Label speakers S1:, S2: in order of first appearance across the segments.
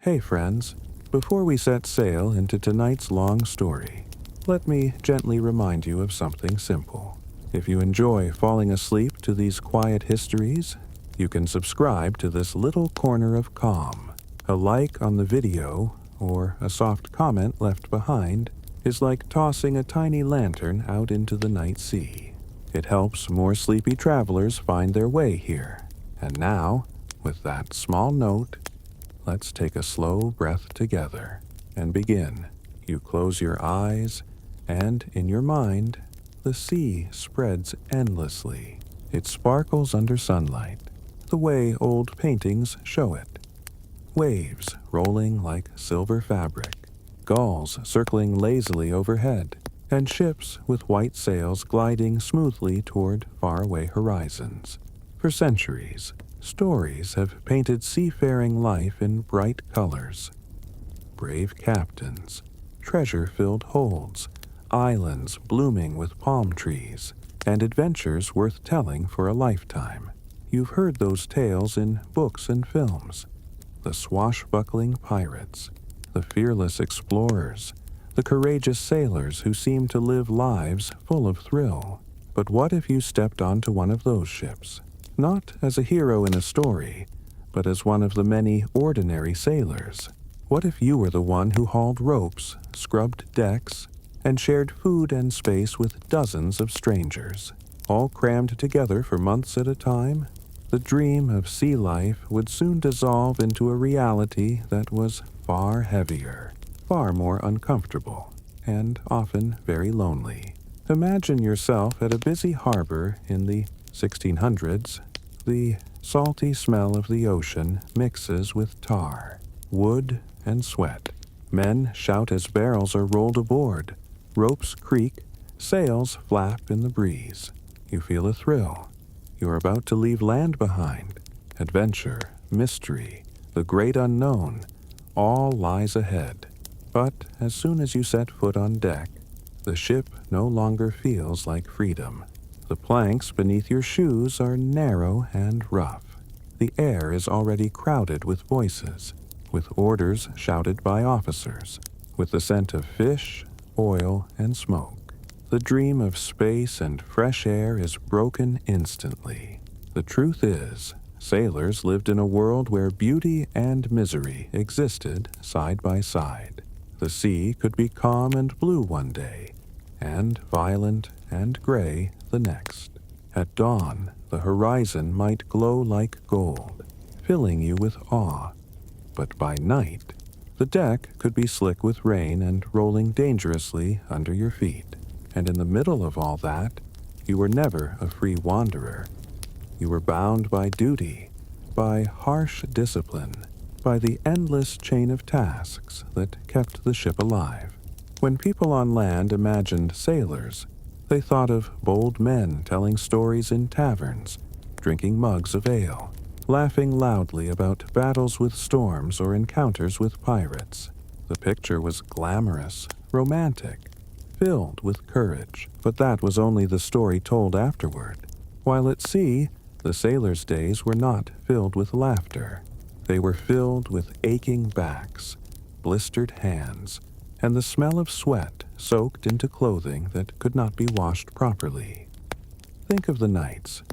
S1: Hey friends, before we set sail into tonight's long story, let me gently remind you of something simple. If you enjoy falling asleep to these quiet histories, you can subscribe to this little corner of calm. A like on the video or a soft comment left behind is like tossing a tiny lantern out into the night sea. It helps more sleepy travelers find their way here. And now, with that small note, let's take a slow breath together and begin. You close your eyes, and in your mind, the sea spreads endlessly. It sparkles under sunlight, the way old paintings show it. Waves rolling like silver fabric, gulls circling lazily overhead, and ships with white sails gliding smoothly toward faraway horizons. For centuries, stories have painted seafaring life in bright colors. Brave captains, treasure-filled holds, islands blooming with palm trees, and adventures worth telling for a lifetime. You've heard those tales in books and films. The swashbuckling pirates, the fearless explorers, the courageous sailors who seem to live lives full of thrill. But what if you stepped onto one of those ships? Not as a hero in a story, but as one of the many ordinary sailors. What if you were the one who hauled ropes, scrubbed decks, and shared food and space with dozens of strangers, all crammed together for months at a time? The dream of sea life would soon dissolve into a reality that was far heavier, far more uncomfortable, and often very lonely. Imagine yourself at a busy harbor in the 1600s. The salty smell of the ocean mixes with tar, wood, and sweat. Men shout as barrels are rolled aboard. Ropes creak, sails flap in the breeze. You feel a thrill. You are about to leave land behind. Adventure, mystery, the great unknown, all lies ahead. But as soon as you set foot on deck, the ship no longer feels like freedom. The planks beneath your shoes are narrow and rough. The air is already crowded with voices, with orders shouted by officers, with the scent of fish, oil, and smoke. The dream of space and fresh air is broken instantly. The truth is, sailors lived in a world where beauty and misery existed side by side. The sea could be calm and blue one day, and violent and gray the next. At dawn, the horizon might glow like gold, filling you with awe. But by night, the deck could be slick with rain and rolling dangerously under your feet. And in the middle of all that, you were never a free wanderer. You were bound by duty, by harsh discipline, by the endless chain of tasks that kept the ship alive. When people on land imagined sailors, they thought of bold men telling stories in taverns, drinking mugs of ale, laughing loudly about battles with storms or encounters with pirates. The picture was glamorous, romantic, filled with courage, but that was only the story told afterward. While at sea, the sailors' days were not filled with laughter. They were filled with aching backs, blistered hands, and the smell of sweat soaked into clothing that could not be washed properly. Think of the nights.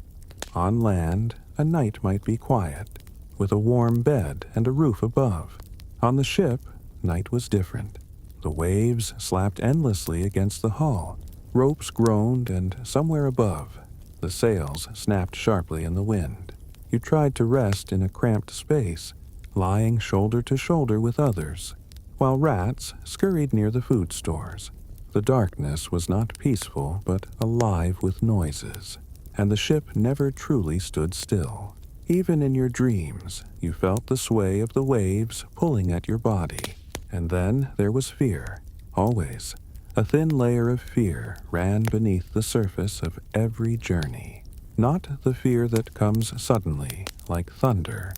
S1: On land, a night might be quiet, with a warm bed and a roof above. On the ship, night was different. The waves slapped endlessly against the hull. Ropes groaned, and somewhere above, the sails snapped sharply in the wind. You tried to rest in a cramped space, lying shoulder to shoulder with others, while rats scurried near the food stores. The darkness was not peaceful, but alive with noises, and the ship never truly stood still. Even in your dreams, you felt the sway of the waves pulling at your body. And then there was fear, always. A thin layer of fear ran beneath the surface of every journey. Not the fear that comes suddenly, like thunder,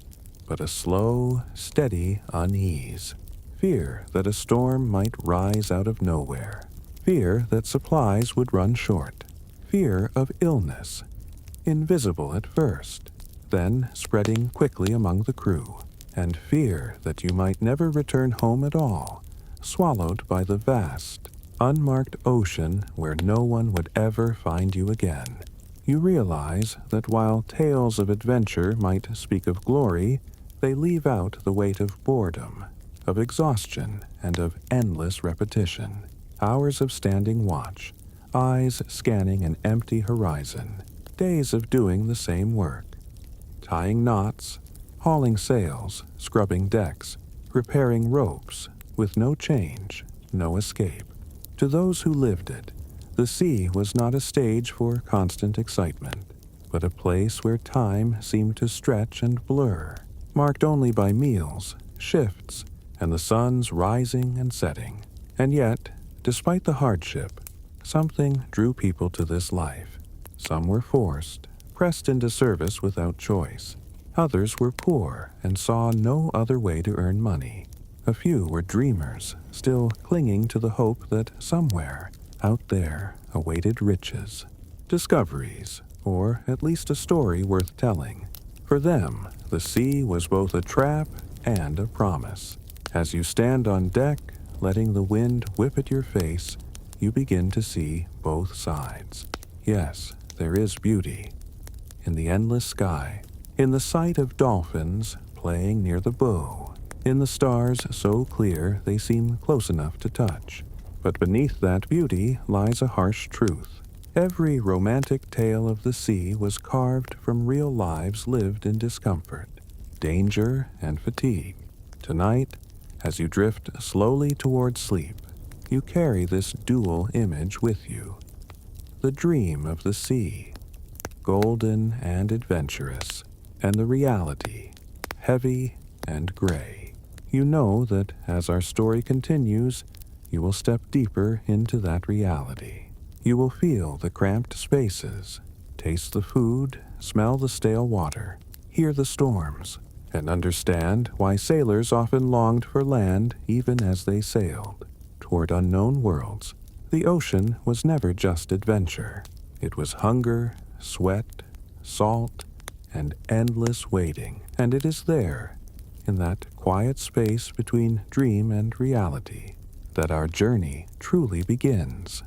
S1: but a slow, steady unease. Fear that a storm might rise out of nowhere. Fear that supplies would run short. Fear of illness, invisible at first, then spreading quickly among the crew. and fear that you might never return home at all, swallowed by the vast, unmarked ocean where no one would ever find you again. You realize that while tales of adventure might speak of glory, they leave out the weight of boredom, of exhaustion, and of endless repetition. Hours of standing watch, eyes scanning an empty horizon, days of doing the same work, tying knots, hauling sails, scrubbing decks, repairing ropes, with no change, no escape. To those who lived it, the sea was not a stage for constant excitement, but a place where time seemed to stretch and blur, marked only by meals, shifts, and the sun's rising and setting. And yet, despite the hardship, something drew people to this life. Some were forced, pressed into service without choice. Others were poor and saw no other way to earn money. A few were dreamers, still clinging to the hope that somewhere, out there, awaited riches, discoveries, or at least a story worth telling. For them, the sea was both a trap and a promise. As you stand on deck, letting the wind whip at your face, you begin to see both sides. Yes, there is beauty in the endless sky, in the sight of dolphins playing near the bow, in the stars so clear they seem close enough to touch. But beneath that beauty lies a harsh truth. Every romantic tale of the sea was carved from real lives lived in discomfort, danger, and fatigue. Tonight, as you drift slowly toward sleep, you carry this dual image with you. The dream of the sea, golden and adventurous, and the reality, heavy and gray. You know that as our story continues, you will step deeper into that reality. You will feel the cramped spaces, taste the food, smell the stale water, hear the storms, and understand why sailors often longed for land even as they sailed toward unknown worlds. The ocean was never just adventure. It was hunger, sweat, salt, and endless waiting. And it is there, in that quiet space between dream and reality, that our journey truly begins.